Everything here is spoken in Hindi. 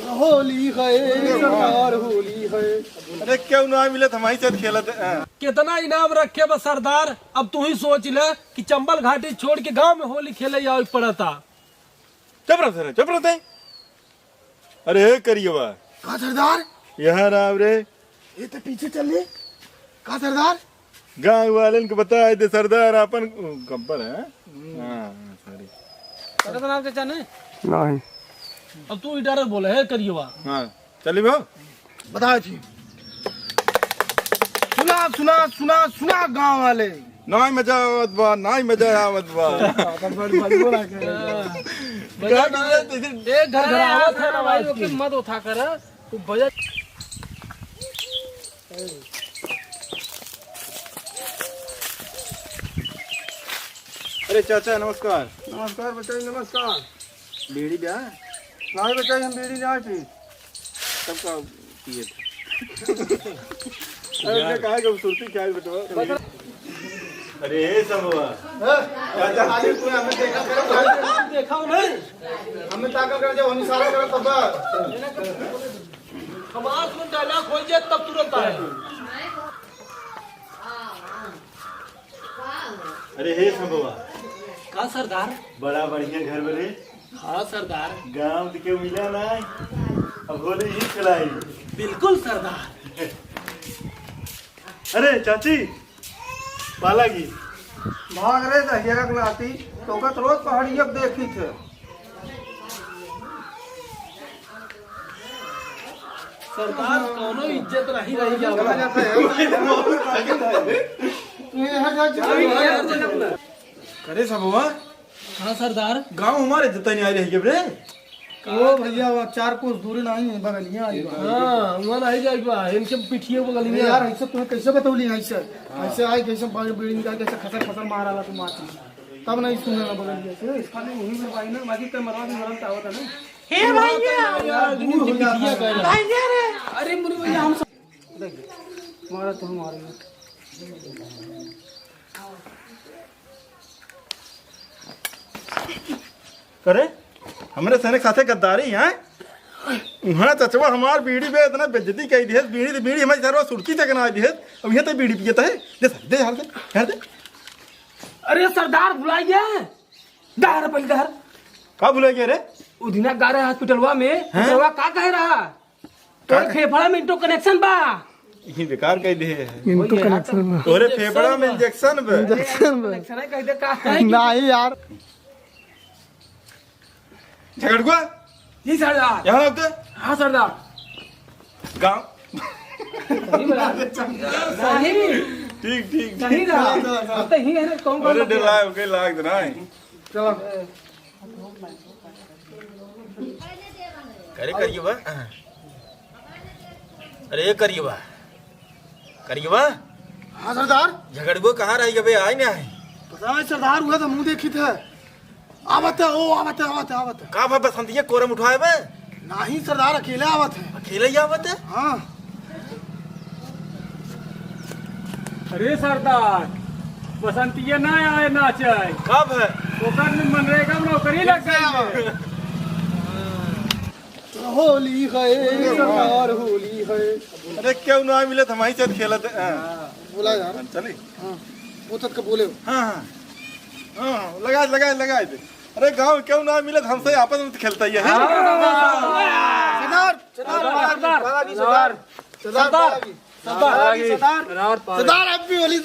होली है सरदार होली है। अरे क्यों ना मिले हमारी साथ खेलत कितना इनाम रखे बस सरदार। अब तू ही सोच ले कि चंबल घाटी छोड़ के गांव में होली खेले आओ पड़ता। चुप रहते। अरे करिए बा कहा सरदार यहाँ राव रे ये तो पीछे चल ले। कहा सरदार गाँव वाले को बताए थे सरदार अपन गब्बर है। सॉरी नाम चाचा ने नहीं। अब तू इधर बोले है करिए बा। हाँ चलिए भाव बताओ जी। सुना सुना सुना सुना गांव वाले ना मजा आवत बा ना मजा आवत बा। एक घर आवत है ना भाई वो के मत उठा कर तू बजा। अरे चाचा नमस्कार। नमस्कार बताइए। नमस्कार। बीड़ी ब्याह नहीं बताइए हम बीड़ी जाए थी। सबका पिए थे। अरे कहा कि सुरती क्या है बेटा। अरे सब हुआ चाचा खाली पूरा हमें देखा नहीं हमें ताकत कर जब हम इशारा करो तब हमारा तुम डायलॉग खोल जाए तब तुरंत आए। अरे हे सब हुआ का सरदार बड़ा बढ़िया घर बने। हाँ सरदार गांव के मिला ना अब होली ही खिलाई। बिल्कुल सरदार। अरे चाची बालागी भाग रहे दहिया का आती तो का रोज पहाड़ी अब देखी थे। सरदार कोनो इज्जत नहीं रही चला जाता है। अरे सब हुआ हाँ सरदार गांव हमारे जितना नहीं आ रही रे। ओ भैया वो 4 कोस दूरी नहीं है बगलियां आई बा। हाँ वहाँ नहीं जाएगा इनके पिठिए बगल में। यार ऐसे तुम्हें कैसे बतौली ऐसे ऐसे आई कैसे बीड़ी निकाल कैसे खसर खसर मारा ला तुम आती तब नहीं सुने ना बगलिया से इसका नहीं वही में भाई ना बाकी कई मरवा भी मरन तावत है ना। हे भैया भैया रे अरे मुरी भैया हम मारा तो मारेंगे। करे हमरे सैनिक साथे गद्दारी हैं। वहाँ चचवा हमार बीड़ी पे इतना बेइज्जती कही दी है। बीड़ी हमारी सरवा सुरती तक ना दी है। अब यहाँ तो बीड़ी पियता है। दे यार दे। अरे सरदार बुलाइए दार पल घर का भूले गए रे। उदिना गारे हॉस्पिटलवा में दवा का कह रहा तो फेफड़ा में इंटो कनेक्शन बा। ये बेकार कह दे इनको कनेक्शन तोरे फेफड़ा में इंजेक्शन बे। कनेक्शन है कह दे का नहीं यार झगड़ुआ जी सरदार। यहाँ लगते हाँ सरदार गाँव सही ठीक सही रहा अब तो ही है ना कौन अरे डरा के लाग देना है। चलो करे करिए बा। अरे करिए बा हाँ सरदार झगड़ुआ कहाँ रही अबे आई ना है। पता है सरदार हुआ तो मुंह देखी थे। आवत है ओ आवत है का भाई बसंतिया कोरम उठाए बे। नहीं सरदार अकेले आवत है। अकेले ही आवत है। हाँ अरे सरदार बसंतिया ना आए नाचे कब है ओकर में मनरेगा में नौकरी लग गई। होली है सरदार होली है। अरे क्यों ना मिले हमारी साथ खेलत बोला यार चले। हाँ वो तक बोले हाँ लगाए दे। अरे गांव क्यों ना मिले हमसे आपस में खेलता ही है। सरदार अब भी होली